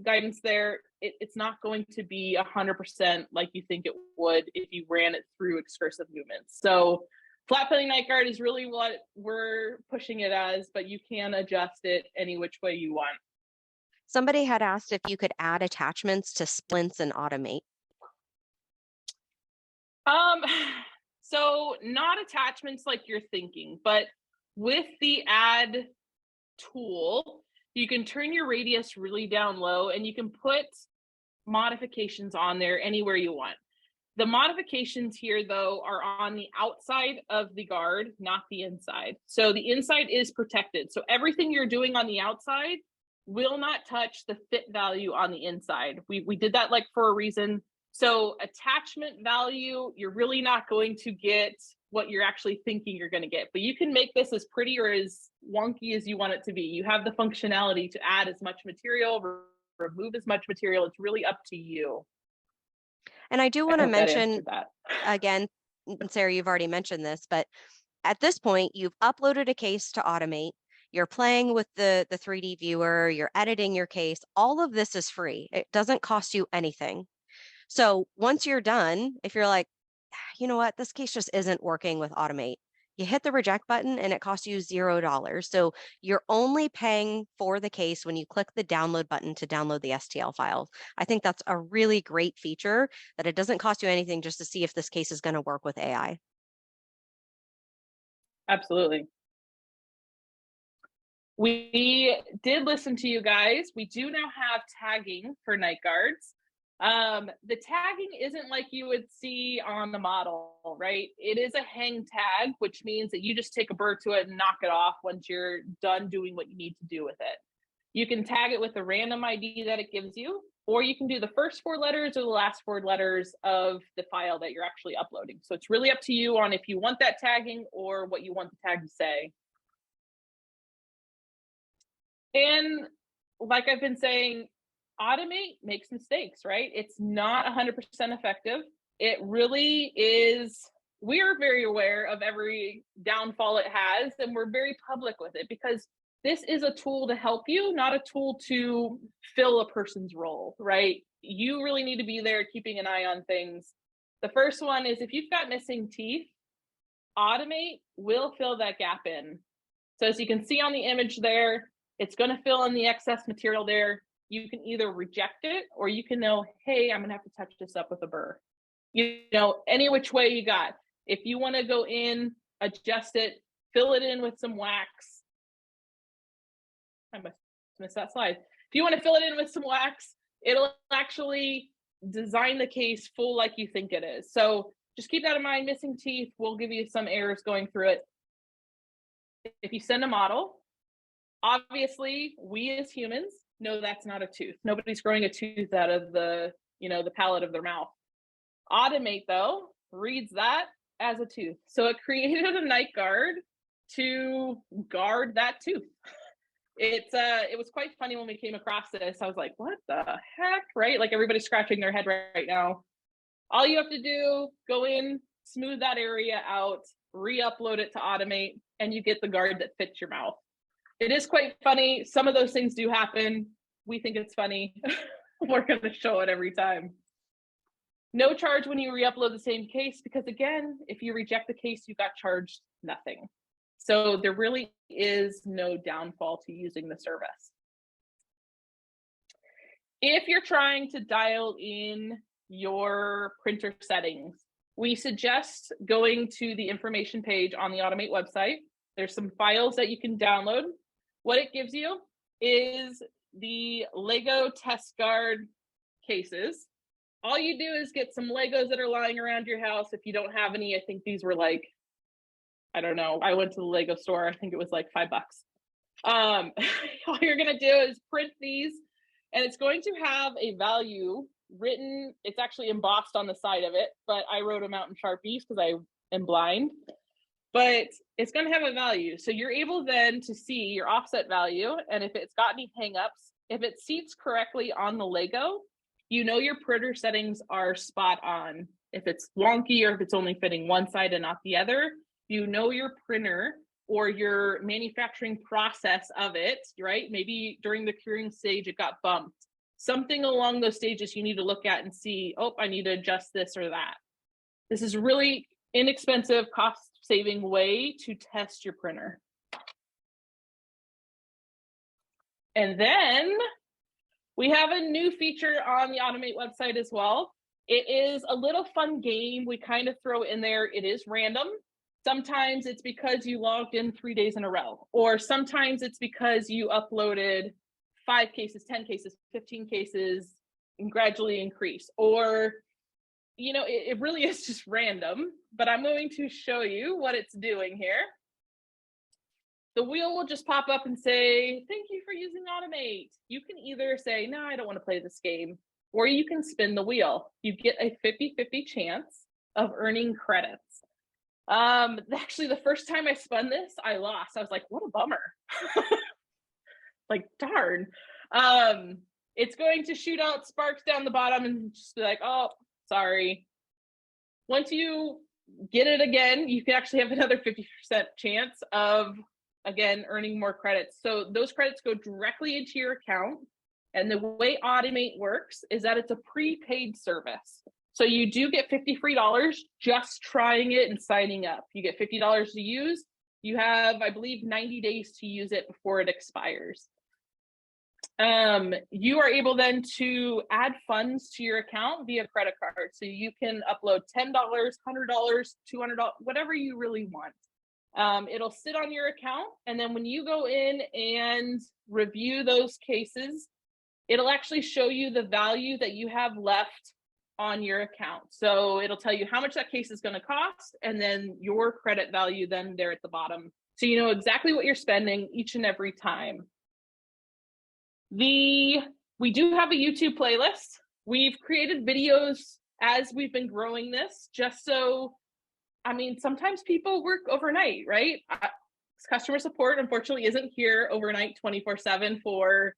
guidance there. It's not going to be 100% like you think it would if you ran it through excursive movements. So flat filling night guard is really what we're pushing it as, but you can adjust it any which way you want. Somebody had asked if you could add attachments to splints and Automate. So not attachments like you're thinking, but with the add tool, you can turn your radius really down low and you can put modifications on there anywhere you want. The modifications here though are on the outside of the guard, not the inside. So the inside is protected. So everything you're doing on the outside will not touch the fit value on the inside. We did that like for a reason. So attachment value, you're really not going to get what you're actually thinking you're going to get, but you can make this as pretty or as wonky as you want it to be. You have the functionality to add as much material, remove as much material. It's really up to you. And I do want to mention again, Sarah, you've already mentioned this, but at this point, you've uploaded a case to Automate. You're playing with the 3D viewer, you're editing your case. All of this is free. It doesn't cost you anything. So once you're done, if you're like, you know what, this case just isn't working with Automate, you hit the reject button and it costs you $0. So you're only paying for the case when you click the download button to download the STL file. I think that's a really great feature, that it doesn't cost you anything just to see if this case is going to work with AI. Absolutely. We did listen to you guys. We do now have tagging for night guards. The tagging isn't like you would see on the model, right? It is a hang tag, which means that you just take a bird to it and knock it off once you're done doing what you need to do with it. You can tag it with the random ID that it gives you, or you can do the first 4 letters or the last 4 letters of the file that you're actually uploading. So it's really up to you on if you want that tagging or what you want the tag to say. And like I've been saying, Automate makes mistakes, right? It's not 100% effective. It really is. We're very aware of every downfall it has, and we're very public with it because this is a tool to help you, not a tool to fill a person's role, right? You really need to be there keeping an eye on things. The first one is if you've got missing teeth, Automate will fill that gap in. So as you can see on the image there, it's going to fill in the excess material there. You can either reject it or you can know, hey, I'm going to have to touch this up with a burr. You know, any which way you got. If you want to go in, adjust it, fill it in with some wax. I must miss that slide. If you want to fill it in with some wax, it'll actually design the case full like you think it is. So just keep that in mind. Missing teeth will give you some errors going through it. If you send a model, obviously we as humans know that's not a tooth. Nobody's growing a tooth out of the, the palate of their mouth. Automate though reads that as a tooth. So it created a night guard to guard that tooth. It was quite funny when we came across this. I was like, what the heck, right? Like everybody's scratching their head right now. All you have to do, go in, smooth that area out, re-upload it to Automate, and you get the guard that fits your mouth. It is quite funny. Some of those things do happen. We think it's funny. We're going to show it every time. No charge when you re-upload the same case, because again, if you reject the case, you got charged nothing. So there really is no downfall to using the service. If you're trying to dial in your printer settings, we suggest going to the information page on the Automate website. There's some files that you can download. What it gives you is the Lego test guard cases. All you do is get some Legos that are lying around your house. If you don't have any, I think these were like, I don't know. I went to the Lego store. I think it was like $5. All you're going to do is print these, and it's going to have a value written. It's actually embossed on the side of it, but I wrote them out in Sharpies because I am blind. But it's going to have a value. So you're able then to see your offset value. And if it's got any hangups, if it seats correctly on the Lego, you know your printer settings are spot on. If it's wonky or if it's only fitting one side and not the other, you know your printer or your manufacturing process of it, right? Maybe during the curing stage, it got bumped. Something along those stages you need to look at and see, oh, I need to adjust this or that. This is really inexpensive, cost-saving way to test your printer. And then we have a new feature on the Automate website as well. It is a little fun game we kind of throw in there. It is random. Sometimes it's because you logged in 3 days in a row, or sometimes it's because you uploaded 5 cases, 10 cases, 15 cases, and gradually increase, or it really is just random, but I'm going to show you what it's doing here. The wheel will just pop up and say, thank you for using Automate. You can either say, no, I don't want to play this game, or you can spin the wheel. You get a 50-50 chance of earning credits. Actually, the first time I spun this, I lost. I was like, what a bummer. Like, darn. It's going to shoot out sparks down the bottom and just be like, oh, sorry. Once you get it again, you can actually have another 50% chance of, again, earning more credits. So those credits go directly into your account. And the way Automate works is that it's a prepaid service. So you do get $50 free just trying it and signing up. You get $50 to use. You have, I believe, 90 days to use it before it expires. You are able then to add funds to your account via credit card. So you can upload $10, $100, $200, whatever you really want. It'll sit on your account. And then when you go in and review those cases, it'll actually show you the value that you have left on your account. So it'll tell you how much that case is going to cost, and then your credit value then there at the bottom. So you know exactly what you're spending each and every time. We do have a YouTube playlist. We've created videos as we've been growing this, just so, I mean, sometimes people work overnight, right? Customer support, unfortunately, isn't here overnight 24/7 for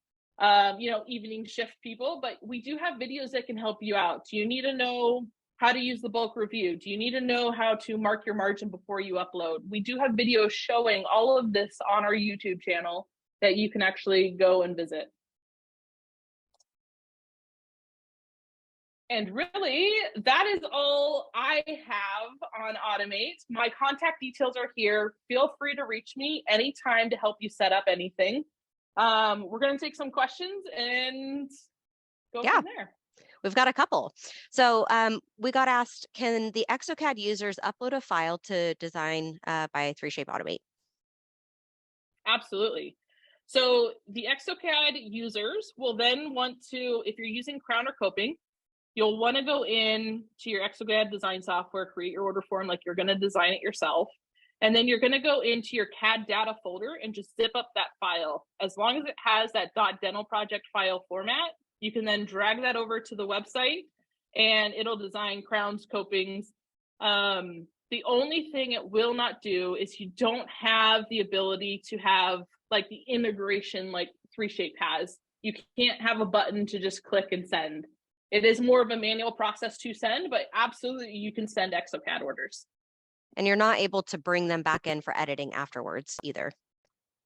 evening shift people, but we do have videos that can help you out. Do you need to know how to use the bulk review? Do you need to know how to mark your margin before you upload? We do have videos showing all of this on our YouTube channel that you can actually go and visit. And really, that is all I have on Automate. My contact details are here. Feel free to reach me anytime to help you set up anything. We're going to take some questions and go from there. We've got a couple. So we got asked, can the exocad users upload a file to design by ThreeShape Automate? Absolutely. So the exocad users will then want to, if you're using Crown or Coping, you'll want to go in to your exocad design software, create your order form like you're going to design it yourself. And then you're going to go into your CAD data folder and just zip up that file. As long as it has that .dental project file format, you can then drag that over to the website and it'll design crowns, copings. The only thing it will not do is you don't have the ability to have like the integration like ThreeShape has. You can't have a button to just click and send. It is more of a manual process to send, but absolutely you can send exocad orders. And you're not able to bring them back in for editing afterwards either.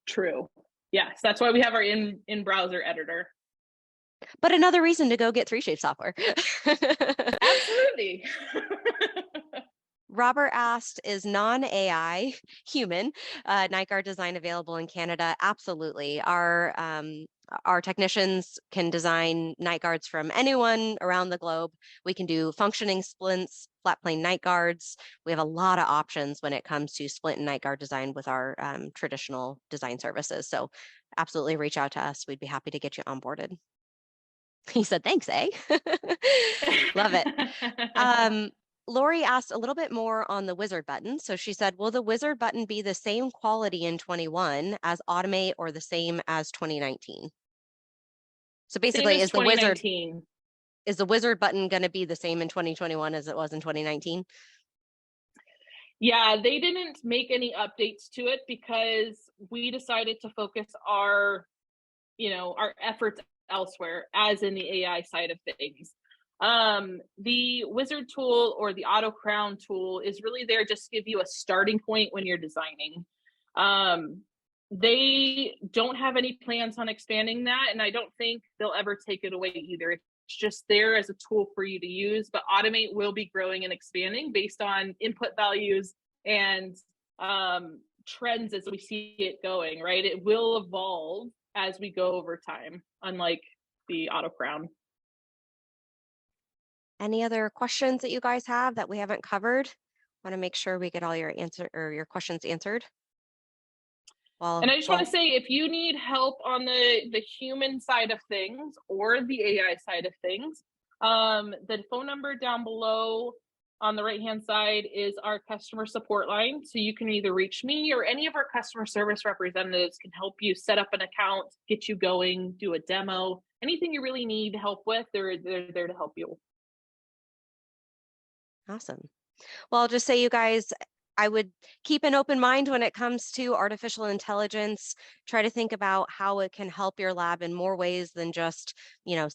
True. Yes, that's why we have our in-browser editor. But another reason to go get ThreeShape software. Absolutely. Robert asked, is non-AI human night guard design available in Canada? Absolutely. Our technicians can design night guards from anyone around the globe. We can do functioning splints, flat plane night guards. We have a lot of options when it comes to splint and night guard design with our traditional design services. So absolutely reach out to us. We'd be happy to get you onboarded. He said, thanks, eh? Love it. Lori asked a little bit more on the wizard button. So she said, will the wizard button be the same quality in 21 as Automate or the same as 2019? So basically, is the wizard button going to be the same in 2021 as it was in 2019? Yeah, they didn't make any updates to it because we decided to focus our efforts elsewhere, as in the AI side of things. The wizard tool or the auto crown tool is really there just to give you a starting point when you're designing. They don't have any plans on expanding that, and I don't think they'll ever take it away either. It's just there as a tool for you to use, but Automate will be growing and expanding based on input values and trends as we see it going, right? It will evolve as we go over time, unlike the auto crown. Any other questions that you guys have that we haven't covered? Want to make sure we get all your your questions answered. And I just want to say, if you need help on the human side of things or the AI side of things, the phone number down below on the right-hand side is our customer support line. So you can either reach me or any of our customer service representatives can help you set up an account, get you going, do a demo, anything you really need help with, they're there to help you. Awesome. Well, I'll just say, you guys, I would keep an open mind when it comes to artificial intelligence. Try to think about how it can help your lab in more ways than just,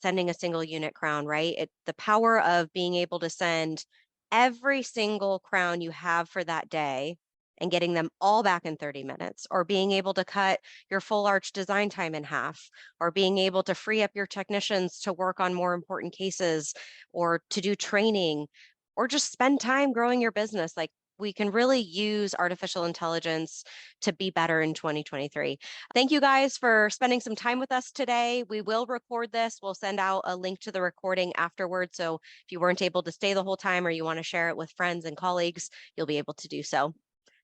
sending a single unit crown, right? The power of being able to send every single crown you have for that day and getting them all back in 30 minutes, or being able to cut your full arch design time in half, or being able to free up your technicians to work on more important cases, or to do training, or just spend time growing your business. Like, we can really use artificial intelligence to be better in 2023. Thank you guys for spending some time with us today. We will record this. We'll send out a link to the recording afterwards. So if you weren't able to stay the whole time or you want to share it with friends and colleagues, you'll be able to do so.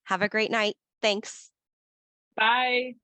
Have a great night. Thanks. Bye.